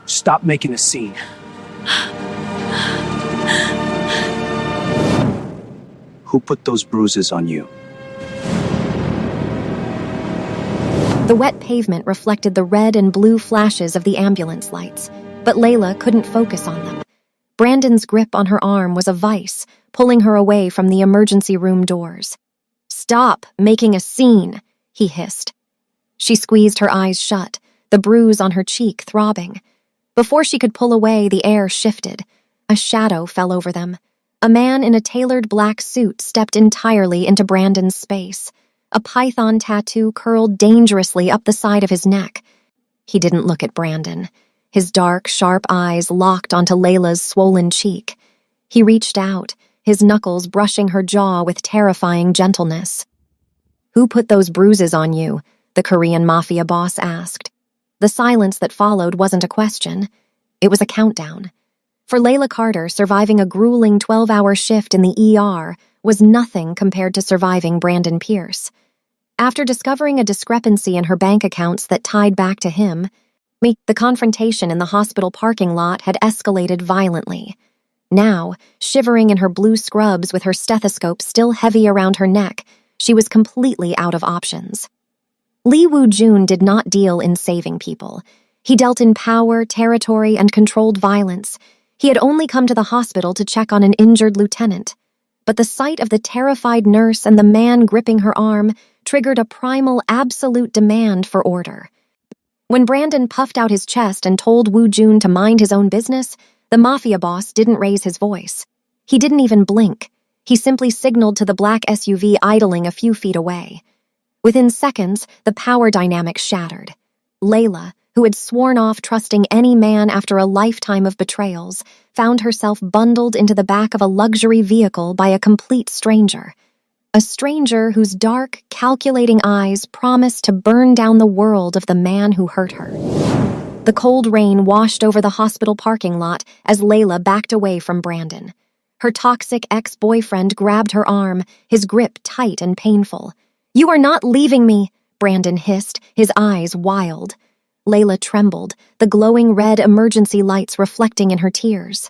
Stop making a scene. Who put those bruises on you? The wet pavement reflected the red and blue flashes of the ambulance lights, but Layla couldn't focus on them. Brandon's grip on her arm was a vice, pulling her away from the emergency room doors. "Stop making a scene," he hissed. She squeezed her eyes shut, the bruise on her cheek throbbing. Before she could pull away, the air shifted. A shadow fell over them. A man in a tailored black suit stepped entirely into Brandon's space. A python tattoo curled dangerously up the side of his neck. He didn't look at Brandon. His dark, sharp eyes locked onto Layla's swollen cheek. He reached out, his knuckles brushing her jaw with terrifying gentleness. "Who put those bruises on you?" the Korean Mafia boss asked. The silence that followed wasn't a question. It was a countdown. For Layla Carter, surviving a grueling 12-hour shift in the ER was nothing compared to surviving Brandon Pierce. After discovering a discrepancy in her bank accounts that tied back to him, the confrontation in the hospital parking lot had escalated violently. Now, shivering in her blue scrubs with her stethoscope still heavy around her neck, she was completely out of options. Lee Woo-jun did not deal in saving people. He dealt in power, territory, and controlled violence. He had only come to the hospital to check on an injured lieutenant. But the sight of the terrified nurse and the man gripping her arm triggered a primal, absolute demand for order. When Brandon puffed out his chest and told Woo-jun to mind his own business, the Mafia boss didn't raise his voice. He didn't even blink. He simply signaled to the black SUV idling a few feet away. Within seconds, the power dynamic shattered. Layla, who had sworn off trusting any man after a lifetime of betrayals, found herself bundled into the back of a luxury vehicle by a complete stranger. A stranger whose dark, calculating eyes promised to burn down the world of the man who hurt her. The cold rain washed over the hospital parking lot as Layla backed away from Brandon. Her toxic ex-boyfriend grabbed her arm, his grip tight and painful. "You are not leaving me," Brandon hissed, his eyes wild. Layla trembled, the glowing red emergency lights reflecting in her tears.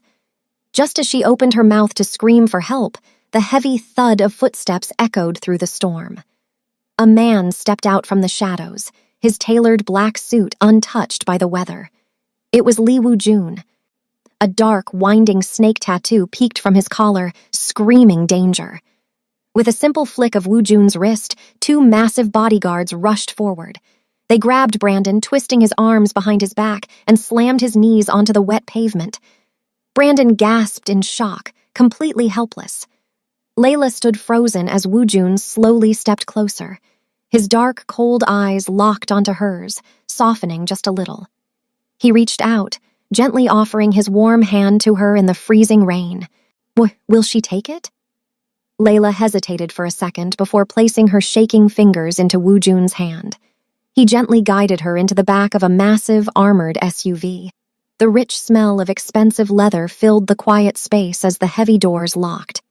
Just as she opened her mouth to scream for help, the heavy thud of footsteps echoed through the storm. A man stepped out from the shadows, his tailored black suit untouched by the weather. It was Lee Woo-jun. A dark, winding snake tattoo peeked from his collar, screaming danger. With a simple flick of Woo-jun's wrist, two massive bodyguards rushed forward. They grabbed Brandon, twisting his arms behind his back, and slammed his knees onto the wet pavement. Brandon gasped in shock, completely helpless. Layla stood frozen as Woo-jun slowly stepped closer. His dark, cold eyes locked onto hers, softening just a little. He reached out, gently offering his warm hand to her in the freezing rain. Will she take it? Layla hesitated for a second before placing her shaking fingers into Woo-jun's hand. He gently guided her into the back of a massive, armored SUV. The rich smell of expensive leather filled the quiet space as the heavy doors locked.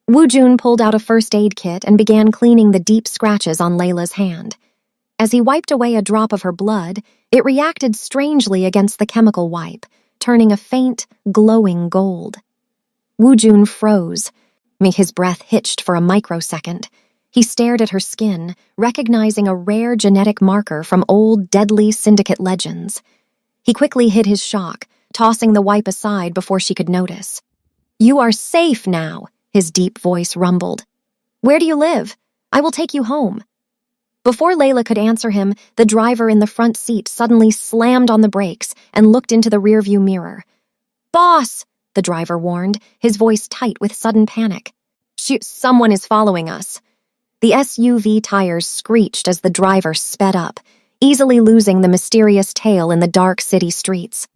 Woo-jun pulled out a first aid kit and began cleaning the deep scratches on Layla's hand. As he wiped away a drop of her blood, it reacted strangely against the chemical wipe, turning a faint, glowing gold. Woo-jun froze. His breath hitched for a microsecond. He stared at her skin, recognizing a rare genetic marker from old, deadly syndicate legends. He quickly hid his shock, tossing the wipe aside before she could notice. "You are safe now," his deep voice rumbled. "Where do you live? I will take you home." Before Layla could answer him, the driver in the front seat suddenly slammed on the brakes and looked into the rearview mirror. "Boss!" the driver warned, his voice tight with sudden panic. Someone is following us." The SUV tires screeched as the driver sped up, easily losing the mysterious tale in the dark city streets.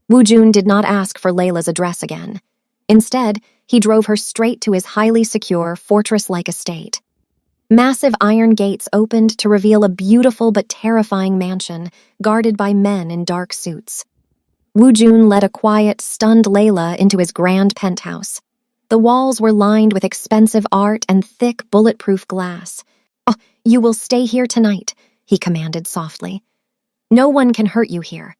Woo-jun did not ask for Layla's address again. Instead, he drove her straight to his highly secure, fortress-like estate. Massive iron gates opened to reveal a beautiful but terrifying mansion, guarded by men in dark suits. Woo-jun led a quiet, stunned Layla into his grand penthouse. The walls were lined with expensive art and thick, bulletproof glass. "Oh, you will stay here tonight," he commanded softly. "No one can hurt you here."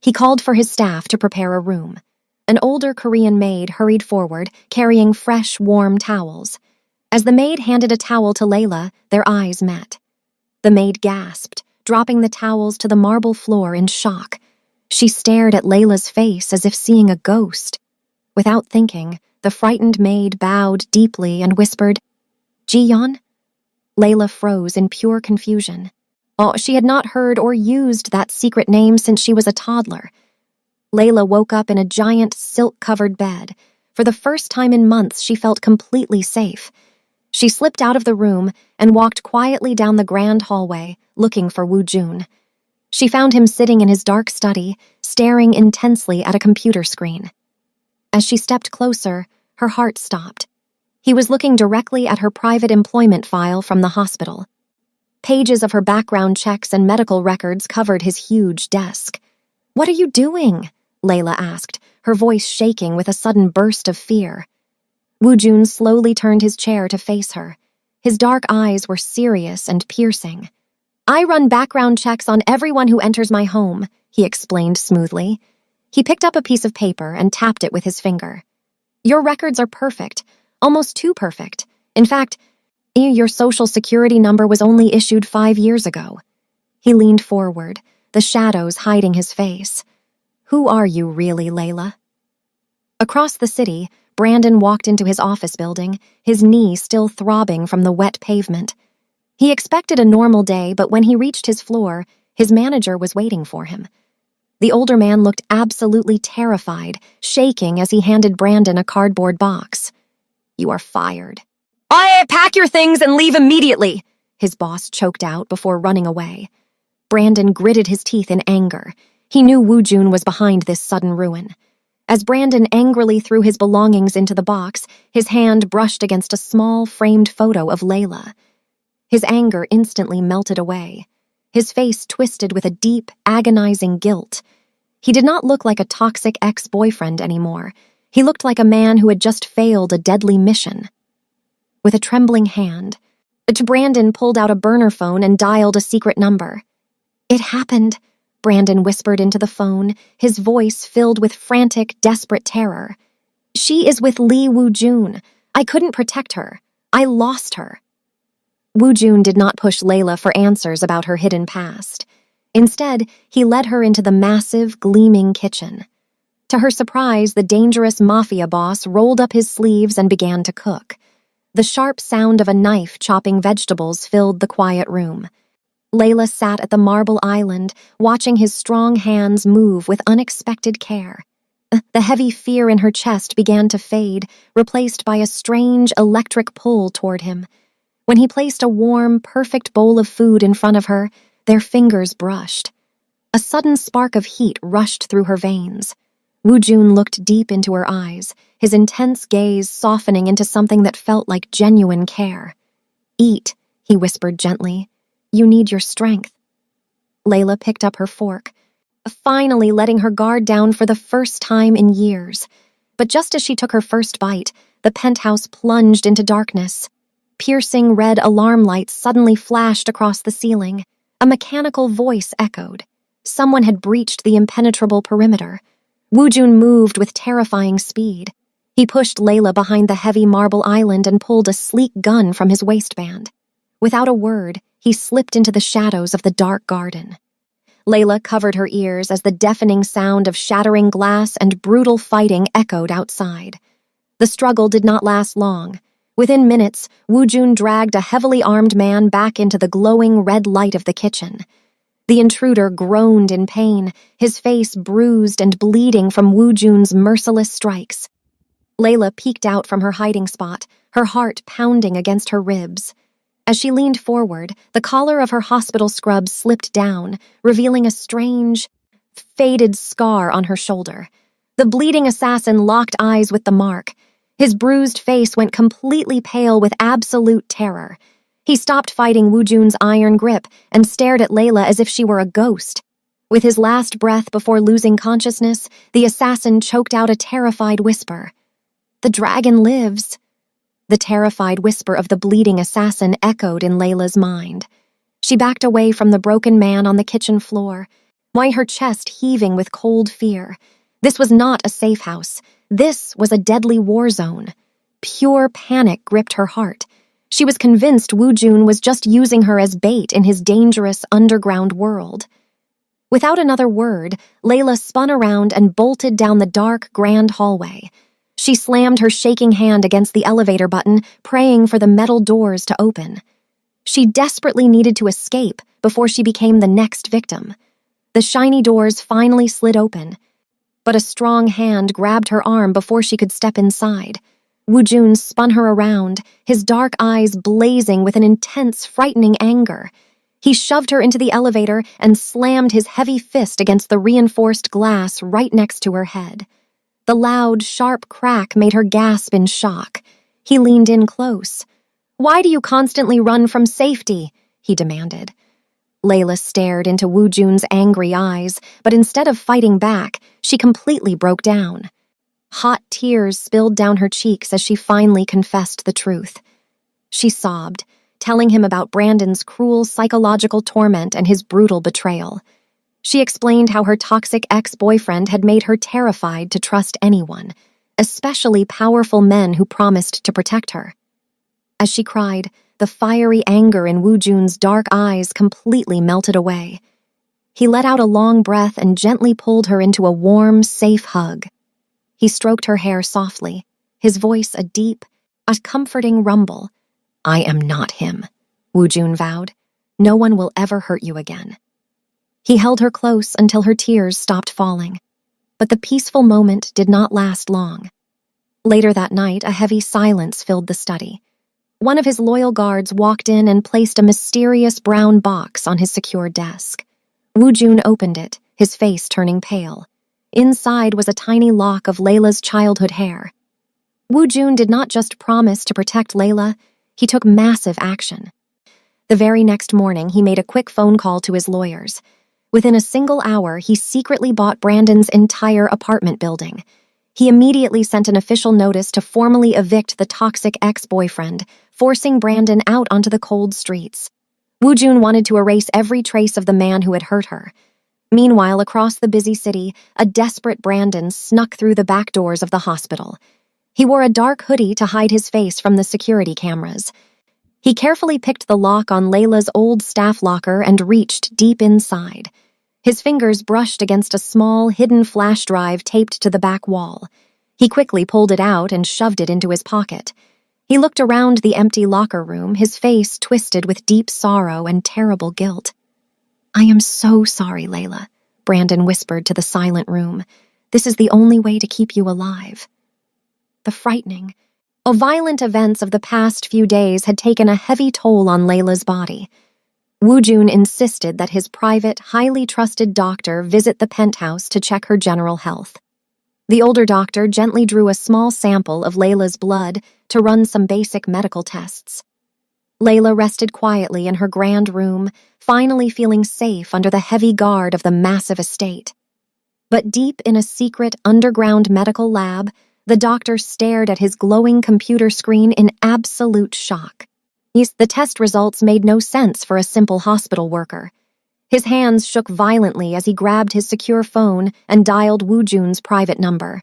He called for his staff to prepare a room. An older Korean maid hurried forward, carrying fresh, warm towels. As the maid handed a towel to Layla, their eyes met. The maid gasped, dropping the towels to the marble floor in shock. She stared at Layla's face as if seeing a ghost. Without thinking, the frightened maid bowed deeply and whispered, "Jiyeon?" Layla froze in pure confusion. Oh, she had not heard or used that secret name since she was a toddler. Layla woke up in a giant silk-covered bed. For the first time in months, she felt completely safe. She slipped out of the room and walked quietly down the grand hallway, looking for Woo-jun. She found him sitting in his dark study, staring intensely at a computer screen. As she stepped closer, her heart stopped. He was looking directly at her private employment file from the hospital. Pages of her background checks and medical records covered his huge desk. "What are you doing?" Layla asked, her voice shaking with a sudden burst of fear. Woo-jun slowly turned his chair to face her. His dark eyes were serious and piercing. "I run background checks on everyone who enters my home," he explained smoothly. He picked up a piece of paper and tapped it with his finger. "Your records are perfect, almost too perfect. In fact, your social security number was only issued 5 years ago." He leaned forward, the shadows hiding his face. "Who are you really, Layla?" Across the city, Brandon walked into his office building, his knee still throbbing from the wet pavement. He expected a normal day, but when he reached his floor, his manager was waiting for him. The older man looked absolutely terrified, shaking as he handed Brandon a cardboard box. "You are fired." "Pack your things and leave immediately," his boss choked out before running away. Brandon gritted his teeth in anger. He knew Woo-jun was behind this sudden ruin. As Brandon angrily threw his belongings into the box, his hand brushed against a small, framed photo of Layla. His anger instantly melted away. His face twisted with a deep, agonizing guilt. He did not look like a toxic ex-boyfriend anymore. He looked like a man who had just failed a deadly mission. With a trembling hand, Brandon pulled out a burner phone and dialed a secret number. "It happened," Brandon whispered into the phone, his voice filled with frantic, desperate terror. "She is with Lee Woo-jun. I couldn't protect her. I lost her." Woo-jun did not push Layla for answers about her hidden past. Instead, he led her into the massive, gleaming kitchen. To her surprise, the dangerous Mafia boss rolled up his sleeves and began to cook. The sharp sound of a knife chopping vegetables filled the quiet room. Layla sat at the marble island, watching his strong hands move with unexpected care. The heavy fear in her chest began to fade, replaced by a strange electric pull toward him. When he placed a warm, perfect bowl of food in front of her, their fingers brushed. A sudden spark of heat rushed through her veins. Woo-jun looked deep into her eyes, his intense gaze softening into something that felt like genuine care. "Eat," he whispered gently. "You need your strength." Layla picked up her fork, finally letting her guard down for the first time in years. But just as she took her first bite, the penthouse plunged into darkness. Piercing red alarm lights suddenly flashed across the ceiling. A mechanical voice echoed. Someone had breached the impenetrable perimeter. Woo-jun moved with terrifying speed. He pushed Layla behind the heavy marble island and pulled a sleek gun from his waistband. Without a word, he slipped into the shadows of the dark garden. Layla covered her ears as the deafening sound of shattering glass and brutal fighting echoed outside. The struggle did not last long. Within minutes, Woo-jun dragged a heavily armed man back into the glowing red light of the kitchen. The intruder groaned in pain, his face bruised and bleeding from Woo-jun's merciless strikes. Layla peeked out from her hiding spot, her heart pounding against her ribs. As she leaned forward, the collar of her hospital scrub slipped down, revealing a strange, faded scar on her shoulder. The bleeding assassin locked eyes with the mark. His bruised face went completely pale with absolute terror. He stopped fighting Woo-jun's iron grip and stared at Layla as if she were a ghost. With his last breath before losing consciousness, the assassin choked out a terrified whisper. "The dragon lives." The terrified whisper of the bleeding assassin echoed in Layla's mind. She backed away from the broken man on the kitchen floor. why her chest heaving with cold fear. This was not a safe house. This was a deadly war zone. Pure panic gripped her heart. She was convinced Woo Jun was just using her as bait in his dangerous underground world. Without another word, Layla spun around and bolted down the dark, grand hallway. She slammed her shaking hand against the elevator button, praying for the metal doors to open. She desperately needed to escape before she became the next victim. The shiny doors finally slid open, but a strong hand grabbed her arm before she could step inside. Woo Jun spun her around, his dark eyes blazing with an intense, frightening anger. He shoved her into the elevator and slammed his heavy fist against the reinforced glass right next to her head. The loud, sharp crack made her gasp in shock. He leaned in close. "Why do you constantly run from safety?" he demanded. Layla stared into Woo Jun's angry eyes, but instead of fighting back, she completely broke down. Hot tears spilled down her cheeks as she finally confessed the truth. She sobbed, telling him about Brandon's cruel psychological torment and his brutal betrayal. She explained how her toxic ex-boyfriend had made her terrified to trust anyone, especially powerful men who promised to protect her. As she cried, the fiery anger in Woo Jun's dark eyes completely melted away. He let out a long breath and gently pulled her into a warm, safe hug. He stroked her hair softly, his voice a deep, a comforting rumble. "I am not him," Woo Jun vowed. "No one will ever hurt you again." He held her close until her tears stopped falling. But the peaceful moment did not last long. Later that night, a heavy silence filled the study. One of his loyal guards walked in and placed a mysterious brown box on his secure desk. Woo Jun opened it, his face turning pale. Inside was a tiny lock of Layla's childhood hair. Woo Jun did not just promise to protect Layla, he took massive action. The very next morning, he made a quick phone call to his lawyers. Within a single hour, he secretly bought Brandon's entire apartment building. He immediately sent an official notice to formally evict the toxic ex-boyfriend, forcing Brandon out onto the cold streets. Woo Jun wanted to erase every trace of the man who had hurt her. Meanwhile, across the busy city, a desperate Brandon snuck through the back doors of the hospital. He wore a dark hoodie to hide his face from the security cameras. He carefully picked the lock on Layla's old staff locker and reached deep inside. His fingers brushed against a small, hidden flash drive taped to the back wall. He quickly pulled it out and shoved it into his pocket. He looked around the empty locker room, his face twisted with deep sorrow and terrible guilt. "I am so sorry, Layla," Brandon whispered to the silent room. "This is the only way to keep you alive." The frightening, violent events of the past few days had taken a heavy toll on Layla's body. Woo Jun insisted that his private, highly trusted doctor visit the penthouse to check her general health. The older doctor gently drew a small sample of Layla's blood to run some basic medical tests. Layla rested quietly in her grand room, finally feeling safe under the heavy guard of the massive estate. But deep in a secret underground medical lab, the doctor stared at his glowing computer screen in absolute shock. The test results made no sense for a simple hospital worker. His hands shook violently as he grabbed his secure phone and dialed Woo Jun's private number.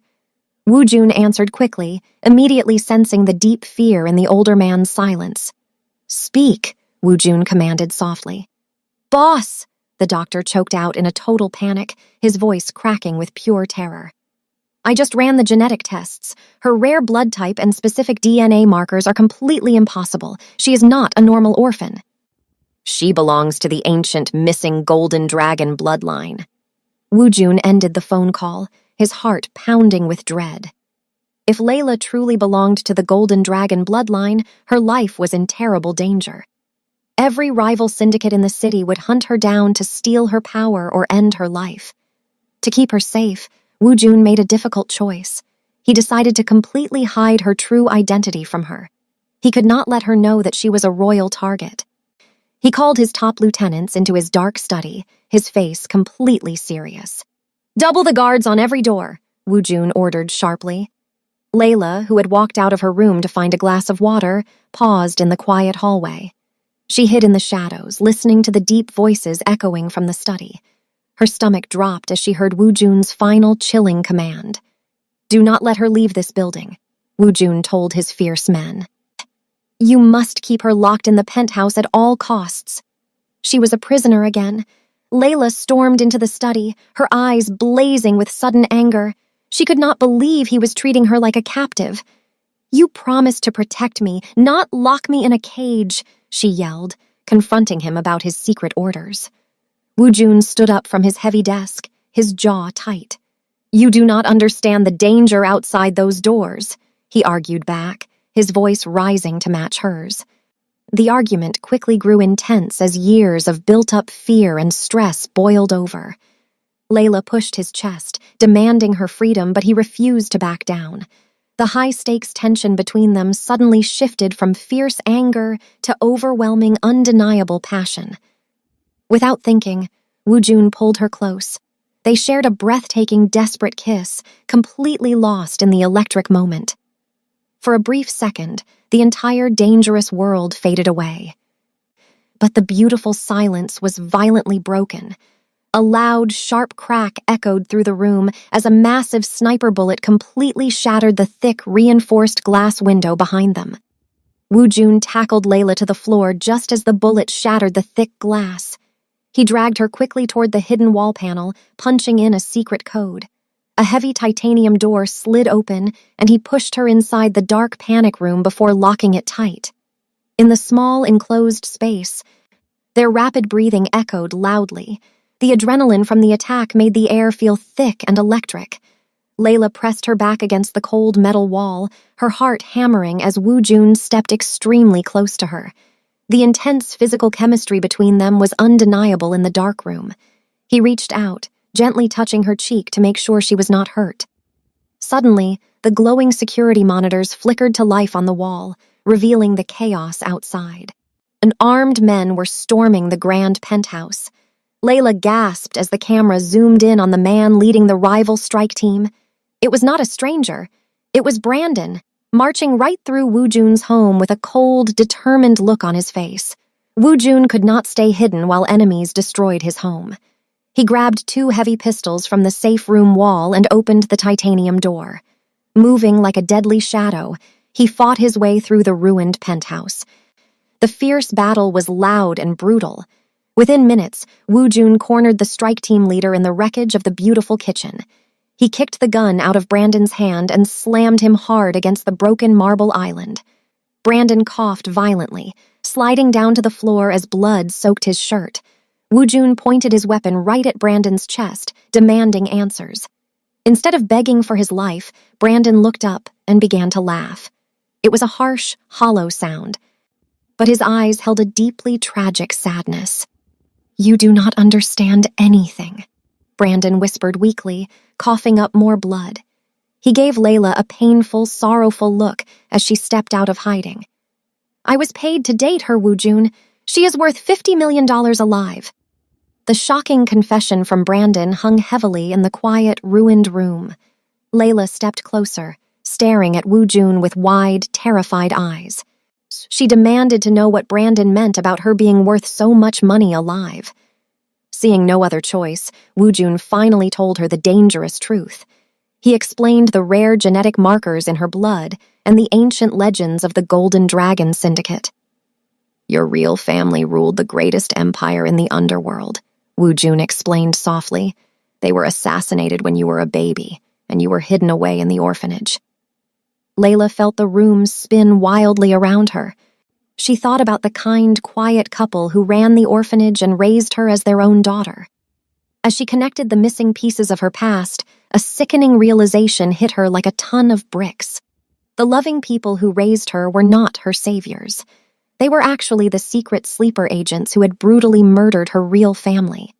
Woo Jun answered quickly, immediately sensing the deep fear in the older man's silence. "Speak," Woo Jun commanded softly. "Boss!" the doctor choked out in a total panic, his voice cracking with pure terror. "I just ran the genetic tests. Her rare blood type and specific DNA markers are completely impossible. She is not a normal orphan. She belongs to the ancient missing golden dragon bloodline." Woo Jun ended the phone call, his heart pounding with dread. If Layla truly belonged to the golden dragon bloodline, her life was in terrible danger. Every rival syndicate in the city would hunt her down to steal her power or end her life. To keep her safe, Woo Jun made a difficult choice. He decided to completely hide her true identity from her. He could not let her know that she was a royal target. He called his top lieutenants into his dark study, his face completely serious. "Double the guards on every door," Woo Jun ordered sharply. Layla, who had walked out of her room to find a glass of water, paused in the quiet hallway. She hid in the shadows, listening to the deep voices echoing from the study. Her stomach dropped as she heard Wu Jun's final chilling command. "Do not let her leave this building," Wu Jun told his fierce men. "You must keep her locked in the penthouse at all costs." She was a prisoner again. Layla stormed into the study, her eyes blazing with sudden anger. She could not believe he was treating her like a captive. "You promised to protect me, not lock me in a cage," she yelled, confronting him about his secret orders. Wu Jun stood up from his heavy desk, his jaw tight. "You do not understand the danger outside those doors," he argued back, his voice rising to match hers. The argument quickly grew intense as years of built-up fear and stress boiled over. Layla pushed his chest, demanding her freedom, but he refused to back down. The high-stakes tension between them suddenly shifted from fierce anger to overwhelming, undeniable passion. Without thinking, Wu Jun pulled her close. They shared a breathtaking, desperate kiss, completely lost in the electric moment. For a brief second, the entire dangerous world faded away. But the beautiful silence was violently broken. A loud, sharp crack echoed through the room as a massive sniper bullet completely shattered the thick, reinforced glass window behind them. Wu Jun tackled Layla to the floor just as the bullet shattered the thick glass. He dragged her quickly toward the hidden wall panel, punching in a secret code. A heavy titanium door slid open, and he pushed her inside the dark panic room before locking it tight. In the small, enclosed space, their rapid breathing echoed loudly. The adrenaline from the attack made the air feel thick and electric. Layla pressed her back against the cold metal wall, her heart hammering as Wu Jun stepped extremely close to her. The intense physical chemistry between them was undeniable in the dark room. He reached out, gently touching her cheek to make sure she was not hurt. Suddenly, the glowing security monitors flickered to life on the wall, revealing the chaos outside. Armed men were storming the grand penthouse. Layla gasped as the camera zoomed in on the man leading the rival strike team. It was not a stranger. It was Brandon, marching right through Wu Jun's home with a cold, determined look on his face. Wu Jun could not stay hidden while enemies destroyed his home. He grabbed 2 heavy pistols from the safe room wall and opened the titanium door. Moving like a deadly shadow, he fought his way through the ruined penthouse. The fierce battle was loud and brutal. Within minutes, Wu Jun cornered the strike team leader in the wreckage of the beautiful kitchen. He kicked the gun out of Brandon's hand and slammed him hard against the broken marble island. Brandon coughed violently, sliding down to the floor as blood soaked his shirt. Wu Jun pointed his weapon right at Brandon's chest, demanding answers. Instead of begging for his life, Brandon looked up and began to laugh. It was a harsh, hollow sound, but his eyes held a deeply tragic sadness. "You do not understand anything," Brandon whispered weakly, coughing up more blood. He gave Layla a painful, sorrowful look as she stepped out of hiding. "I was paid to date her, Wu Jun. She is worth $50 million alive." The shocking confession from Brandon hung heavily in the quiet, ruined room. Layla stepped closer, staring at Wu Jun with wide, terrified eyes. She demanded to know what Brandon meant about her being worth so much money alive. Seeing no other choice, Wu Jun finally told her the dangerous truth. He explained the rare genetic markers in her blood and the ancient legends of the Golden Dragon Syndicate. "Your real family ruled the greatest empire in the underworld," Wu Jun explained softly. "They were assassinated when you were a baby, and you were hidden away in the orphanage." Layla felt the room spin wildly around her. She thought about the kind, quiet couple who ran the orphanage and raised her as their own daughter. As she connected the missing pieces of her past, a sickening realization hit her like a ton of bricks. The loving people who raised her were not her saviors. They were actually the secret sleeper agents who had brutally murdered her real family.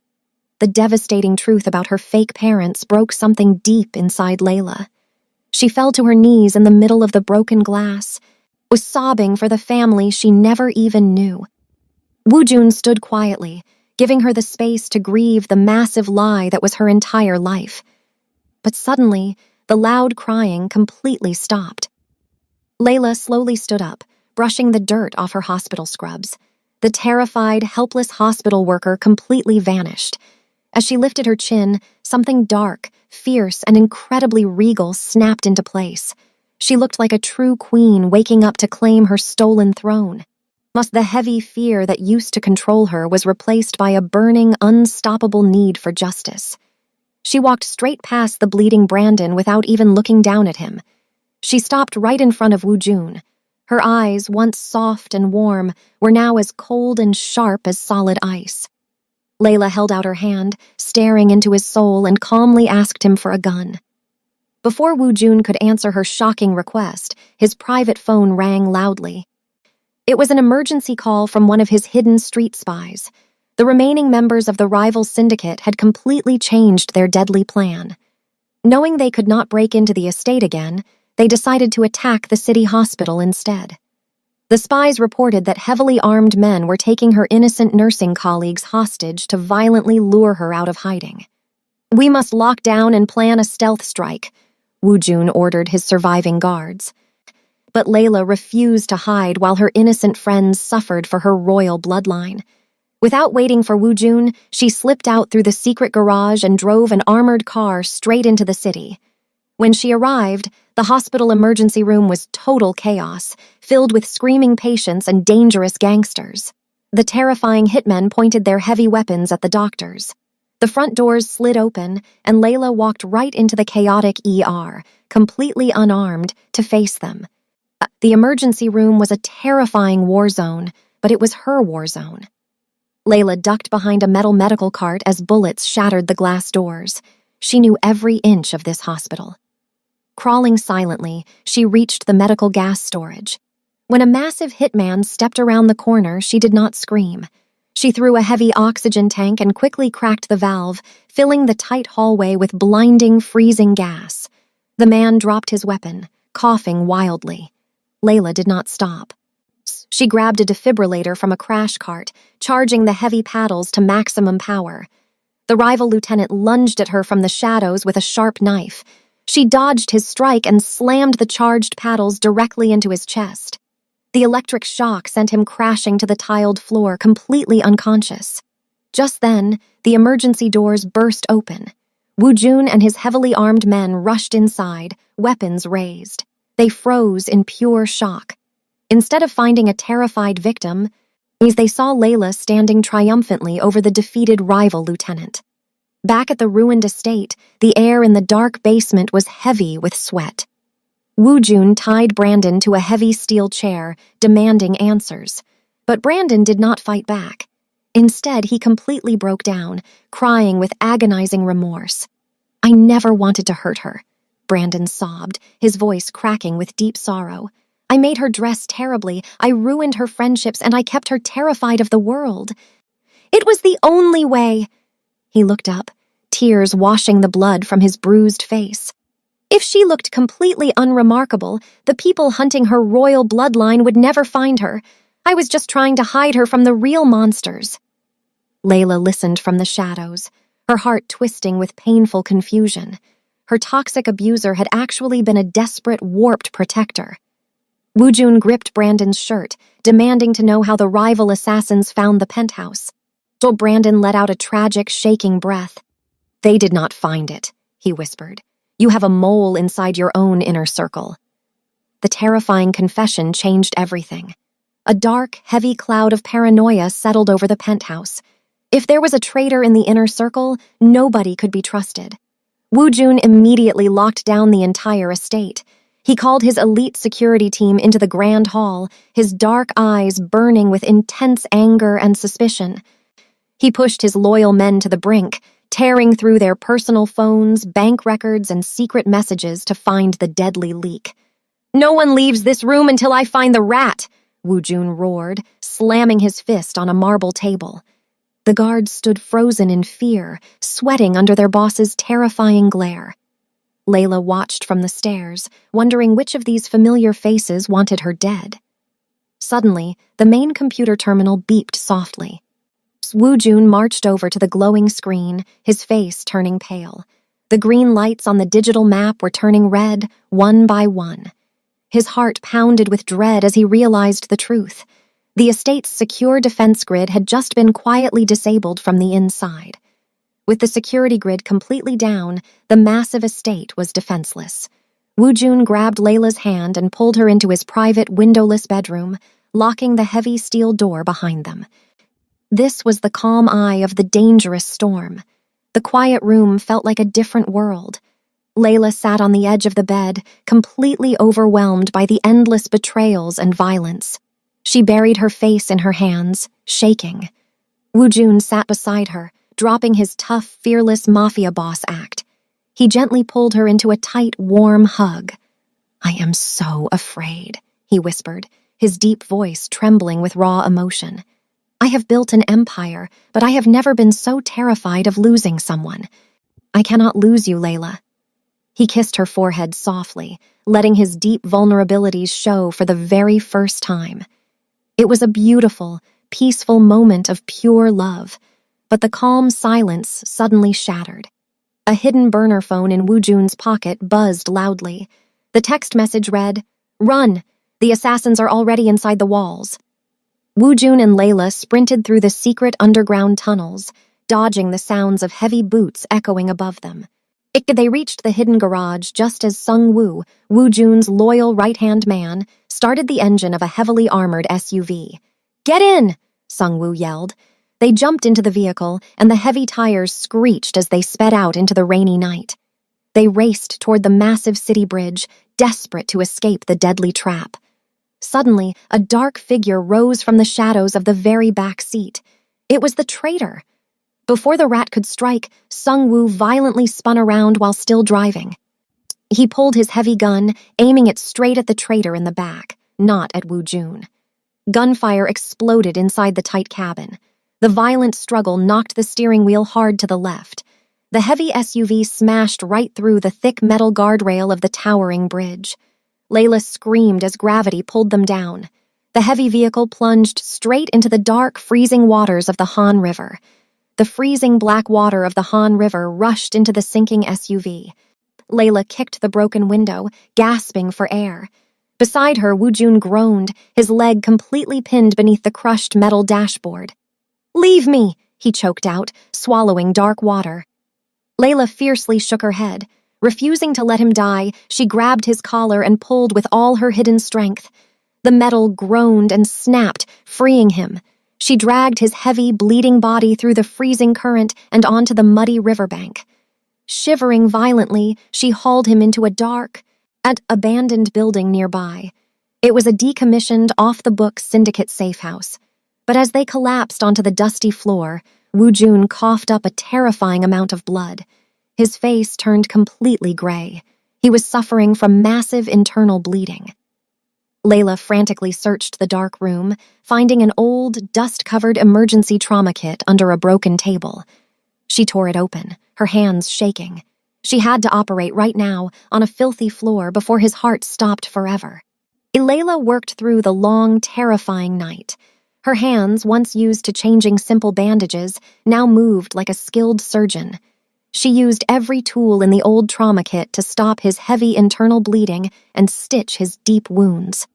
The devastating truth about her fake parents broke something deep inside Layla. She fell to her knees in the middle of the broken glass, was sobbing for the family she never even knew. Wu Jun stood quietly, giving her the space to grieve the massive lie that was her entire life. But suddenly, the loud crying completely stopped. Layla slowly stood up, brushing the dirt off her hospital scrubs. The terrified, helpless hospital worker completely vanished. As she lifted her chin, something dark, fierce, and incredibly regal snapped into place. She looked like a true queen waking up to claim her stolen throne. The heavy fear that used to control her was replaced by a burning, unstoppable need for justice. She walked straight past the bleeding Brandon without even looking down at him. She stopped right in front of Woo Jun. Her eyes, once soft and warm, were now as cold and sharp as solid ice. Layla held out her hand, staring into his soul, and calmly asked him for a gun. Before Woo Jun could answer her shocking request, his private phone rang loudly. It was an emergency call from one of his hidden street spies. The remaining members of the rival syndicate had completely changed their deadly plan. Knowing they could not break into the estate again, they decided to attack the city hospital instead. The spies reported that heavily armed men were taking her innocent nursing colleagues hostage to violently lure her out of hiding. "We must lock down and plan a stealth strike," Woo Jun ordered his surviving guards. But Layla refused to hide while her innocent friends suffered for her royal bloodline. Without waiting for Woo Jun, she slipped out through the secret garage and drove an armored car straight into the city. When she arrived, the hospital emergency room was total chaos, filled with screaming patients and dangerous gangsters. The terrifying hitmen pointed their heavy weapons at the doctors. The front doors slid open, and Layla walked right into the chaotic ER, completely unarmed, to face them. The emergency room was a terrifying war zone, but it was her war zone. Layla ducked behind a metal medical cart as bullets shattered the glass doors. She knew every inch of this hospital. Crawling silently, she reached the medical gas storage. When a massive hitman stepped around the corner, she did not scream. She threw a heavy oxygen tank and quickly cracked the valve, filling the tight hallway with blinding, freezing gas. The man dropped his weapon, coughing wildly. Layla did not stop. She grabbed a defibrillator from a crash cart, charging the heavy paddles to maximum power. The rival lieutenant lunged at her from the shadows with a sharp knife. She dodged his strike and slammed the charged paddles directly into his chest. The electric shock sent him crashing to the tiled floor, completely unconscious. Just then, the emergency doors burst open. Woo Jun and his heavily armed men rushed inside, weapons raised. They froze in pure shock. Instead of finding a terrified victim, they saw Layla standing triumphantly over the defeated rival lieutenant. Back at the ruined estate, the air in the dark basement was heavy with sweat. Woo Jun tied Brandon to a heavy steel chair, demanding answers. But Brandon did not fight back. Instead, he completely broke down, crying with agonizing remorse. "I never wanted to hurt her," Brandon sobbed, his voice cracking with deep sorrow. "I made her dress terribly, I ruined her friendships, and I kept her terrified of the world. It was the only way." He looked up, tears washing the blood from his bruised face. "If she looked completely unremarkable, the people hunting her royal bloodline would never find her. I was just trying to hide her from the real monsters." Layla listened from the shadows, her heart twisting with painful confusion. Her toxic abuser had actually been a desperate, warped protector. Woo Jun gripped Brandon's shirt, demanding to know how the rival assassins found the penthouse. So Brandon let out a tragic, shaking breath. "They did not find it," he whispered. "You have a mole inside your own inner circle." The terrifying confession changed everything. A dark, heavy cloud of paranoia settled over the penthouse. If there was a traitor in the inner circle, nobody could be trusted. Woo Jun immediately locked down the entire estate. He called his elite security team into the grand hall, his dark eyes burning with intense anger and suspicion. He pushed his loyal men to the brink, tearing through their personal phones, bank records, and secret messages to find the deadly leak. "No one leaves this room until I find the rat," Woo Jun roared, slamming his fist on a marble table. The guards stood frozen in fear, sweating under their boss's terrifying glare. Layla watched from the stairs, wondering which of these familiar faces wanted her dead. Suddenly, the main computer terminal beeped softly. Woo Jun marched over to the glowing screen, his face turning pale. The green lights on the digital map were turning red, one by one. His heart pounded with dread as he realized the truth. The estate's secure defense grid had just been quietly disabled from the inside. With the security grid completely down, the massive estate was defenseless. Wu Jun grabbed Layla's hand and pulled her into his private, windowless bedroom, locking the heavy steel door behind them. This was the calm eye of the dangerous storm. The quiet room felt like a different world. Layla sat on the edge of the bed, completely overwhelmed by the endless betrayals and violence. She buried her face in her hands, shaking. Wu Jun sat beside her, dropping his tough, fearless Mafia boss act. He gently pulled her into a tight, warm hug. "I am so afraid," he whispered, his deep voice trembling with raw emotion. "I have built an empire, but I have never been so terrified of losing someone. I cannot lose you, Layla." He kissed her forehead softly, letting his deep vulnerabilities show for the very first time. It was a beautiful, peaceful moment of pure love, but the calm silence suddenly shattered. A hidden burner phone in Wu Jun's pocket buzzed loudly. The text message read, "Run! The assassins are already inside the walls." Wu Jun and Layla sprinted through the secret underground tunnels, dodging the sounds of heavy boots echoing above them. They reached the hidden garage just as Sung Woo, Wu Jun's loyal right-hand man, started the engine of a heavily armored SUV. "Get in!" Sung Woo yelled. They jumped into the vehicle, and the heavy tires screeched as they sped out into the rainy night. They raced toward the massive city bridge, desperate to escape the deadly trap. Suddenly, a dark figure rose from the shadows of the very back seat. It was the traitor. Before the rat could strike, Sung Woo violently spun around while still driving. He pulled his heavy gun, aiming it straight at the traitor in the back, not at Wu Jun. Gunfire exploded inside the tight cabin. The violent struggle knocked the steering wheel hard to the left. The heavy SUV smashed right through the thick metal guardrail of the towering bridge. Layla screamed as gravity pulled them down. The heavy vehicle plunged straight into the dark, freezing waters of the Han River. The freezing black water of the Han River rushed into the sinking SUV. Layla kicked the broken window, gasping for air. Beside her, Wu Jun groaned, his leg completely pinned beneath the crushed metal dashboard. "Leave me!" he choked out, swallowing dark water. Layla fiercely shook her head. Refusing to let him die, she grabbed his collar and pulled with all her hidden strength. The metal groaned and snapped, freeing him. She dragged his heavy, bleeding body through the freezing current and onto the muddy riverbank. Shivering violently, she hauled him into a dark, abandoned building nearby. It was a decommissioned, off-the-books syndicate safe house. But as they collapsed onto the dusty floor, Wu Jun coughed up a terrifying amount of blood. His face turned completely gray. He was suffering from massive internal bleeding. Layla frantically searched the dark room, finding an old, dust-covered emergency trauma kit under a broken table. She tore it open, her hands shaking. She had to operate right now, on a filthy floor, before his heart stopped forever. Layla worked through the long, terrifying night. Her hands, once used to changing simple bandages, now moved like a skilled surgeon. She used every tool in the old trauma kit to stop his heavy internal bleeding and stitch his deep wounds.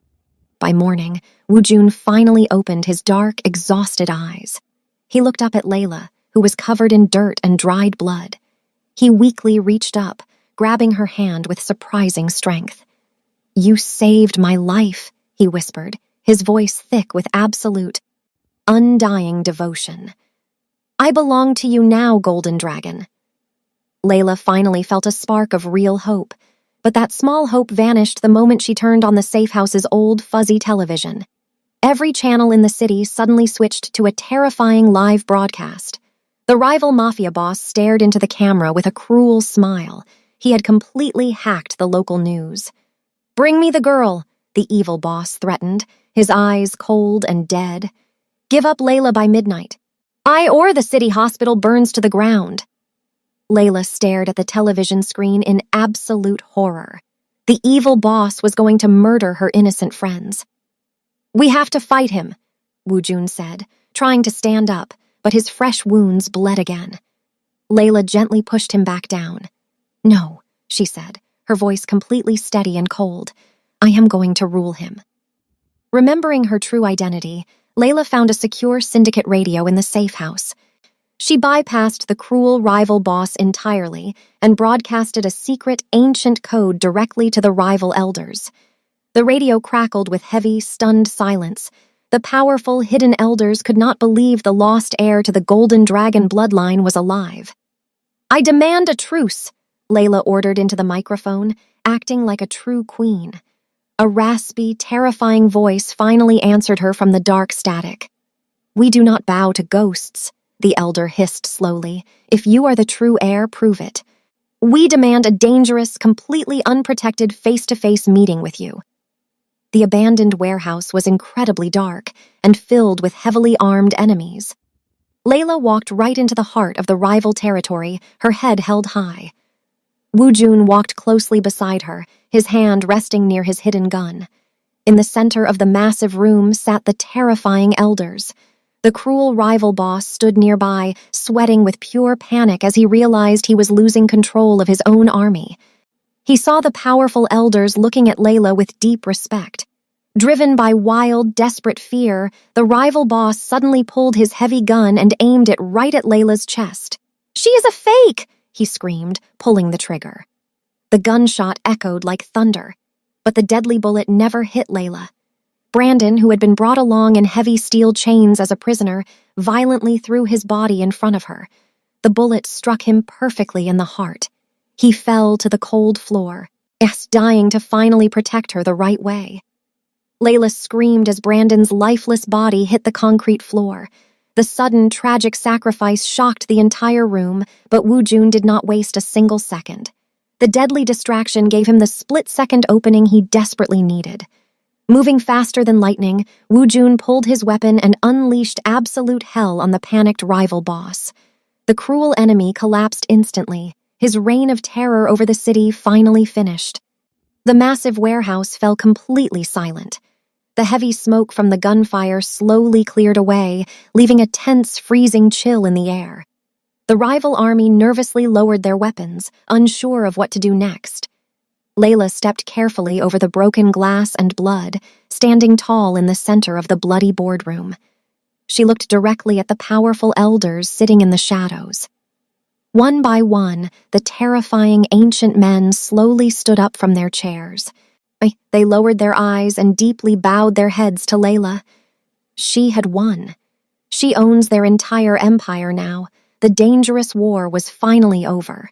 By morning, Wu Jun finally opened his dark, exhausted eyes. He looked up at Layla, who was covered in dirt and dried blood. He weakly reached up, grabbing her hand with surprising strength. "You saved my life," he whispered, his voice thick with absolute, undying devotion. "I belong to you now, Golden Dragon." Layla finally felt a spark of real hope, but that small hope vanished the moment she turned on the safe house's old, fuzzy television. Every channel in the city suddenly switched to a terrifying live broadcast. The rival Mafia boss stared into the camera with a cruel smile. He had completely hacked the local news. "Bring me the girl," the evil boss threatened, his eyes cold and dead. "Give up Layla by midnight. Or the city hospital burns to the ground." Layla stared at the television screen in absolute horror. The evil boss was going to murder her innocent friends. "We have to fight him," Wu Jun said, trying to stand up, but his fresh wounds bled again. Layla gently pushed him back down. "No," she said, her voice completely steady and cold. "I am going to rule him." Remembering her true identity, Layla found a secure syndicate radio in the safe house. She bypassed the cruel rival boss entirely and broadcasted a secret, ancient code directly to the rival elders. The radio crackled with heavy, stunned silence. The powerful, hidden elders could not believe the lost heir to the Golden Dragon bloodline was alive. "I demand a truce," Layla ordered into the microphone, acting like a true queen. A raspy, terrifying voice finally answered her from the dark static. "We do not bow to ghosts," the elder hissed slowly. "If you are the true heir, prove it. We demand a dangerous, completely unprotected face-to-face meeting with you." The abandoned warehouse was incredibly dark and filled with heavily armed enemies. Layla walked right into the heart of the rival territory, her head held high. Wu Jun walked closely beside her, his hand resting near his hidden gun. In the center of the massive room sat the terrifying elders. The cruel rival boss stood nearby, sweating with pure panic as he realized he was losing control of his own army. He saw the powerful elders looking at Layla with deep respect. Driven by wild, desperate fear, the rival boss suddenly pulled his heavy gun and aimed it right at Layla's chest. "She is a fake!" he screamed, pulling the trigger. The gunshot echoed like thunder, but the deadly bullet never hit Layla. Brandon, who had been brought along in heavy steel chains as a prisoner, violently threw his body in front of her. The bullet struck him perfectly in the heart. He fell to the cold floor, dying to finally protect her the right way. Layla screamed as Brandon's lifeless body hit the concrete floor. The sudden, tragic sacrifice shocked the entire room, but Wu Jun did not waste a single second. The deadly distraction gave him the split-second opening he desperately needed. Moving faster than lightning, Wu Jun pulled his weapon and unleashed absolute hell on the panicked rival boss. The cruel enemy collapsed instantly. His reign of terror over the city finally finished. The massive warehouse fell completely silent. The heavy smoke from the gunfire slowly cleared away, leaving a tense, freezing chill in the air. The rival army nervously lowered their weapons, unsure of what to do next. Layla stepped carefully over the broken glass and blood, standing tall in the center of the bloody boardroom. She looked directly at the powerful elders sitting in the shadows. One by one, the terrifying ancient men slowly stood up from their chairs. They lowered their eyes and deeply bowed their heads to Layla. She had won. She owns their entire empire now. The dangerous war was finally over.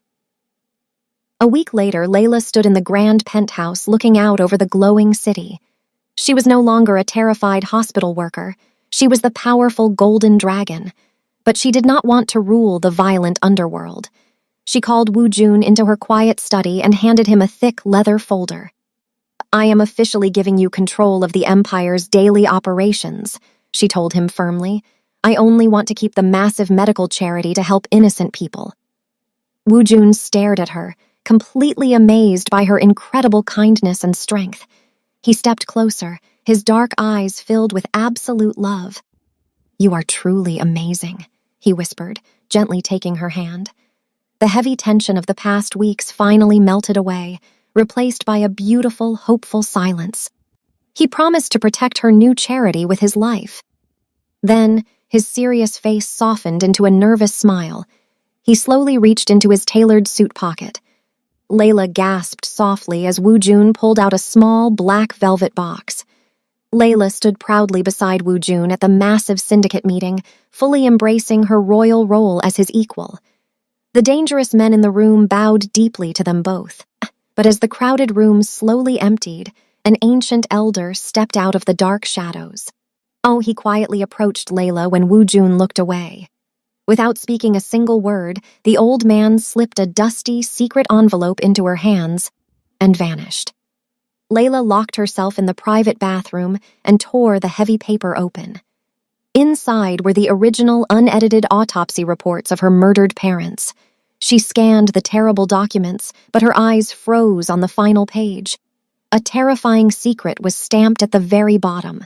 A week later, Layla stood in the grand penthouse looking out over the glowing city. She was no longer a terrified hospital worker. She was the powerful Golden Dragon. But she did not want to rule the violent underworld. She called Wu Jun into her quiet study and handed him a thick leather folder. "I am officially giving you control of the Empire's daily operations," she told him firmly. "I only want to keep the massive medical charity to help innocent people." Wu Jun stared at her, completely amazed by her incredible kindness and strength. He stepped closer, his dark eyes filled with absolute love. "You are truly amazing," he whispered, gently taking her hand. The heavy tension of the past weeks finally melted away, replaced by a beautiful, hopeful silence. He promised to protect her new charity with his life. Then, his serious face softened into a nervous smile. He slowly reached into his tailored suit pocket. Layla gasped softly as Wu Jun pulled out a small, black velvet box. Layla stood proudly beside Wu Jun at the massive syndicate meeting, fully embracing her royal role as his equal. The dangerous men in the room bowed deeply to them both. But as the crowded room slowly emptied, an ancient elder stepped out of the dark shadows. He quietly approached Layla when Wu Jun looked away. Without speaking a single word, the old man slipped a dusty, secret envelope into her hands and vanished. Layla locked herself in the private bathroom and tore the heavy paper open. Inside were the original, unedited autopsy reports of her murdered parents. She scanned the terrible documents, but her eyes froze on the final page. A terrifying secret was stamped at the very bottom.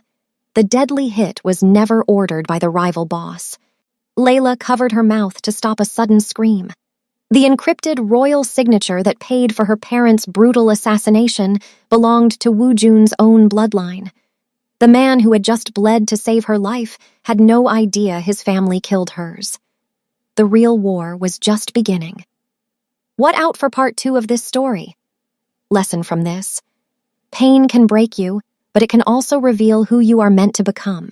The deadly hit was never ordered by the rival boss. Layla covered her mouth to stop a sudden scream. The encrypted royal signature that paid for her parents' brutal assassination belonged to Wu Jun's own bloodline. The man who had just bled to save her life had no idea his family killed hers. The real war was just beginning. What out for part 2 of this story? Lesson from this: pain can break you, but it can also reveal who you are meant to become.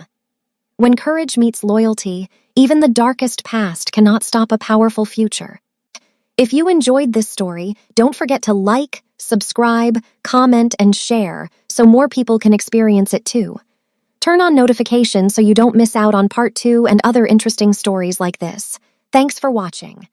When courage meets loyalty, even the darkest past cannot stop a powerful future. If you enjoyed this story, don't forget to like, subscribe, comment, and share so more people can experience it too. Turn on notifications so you don't miss out on part 2 and other interesting stories like this. Thanks for watching.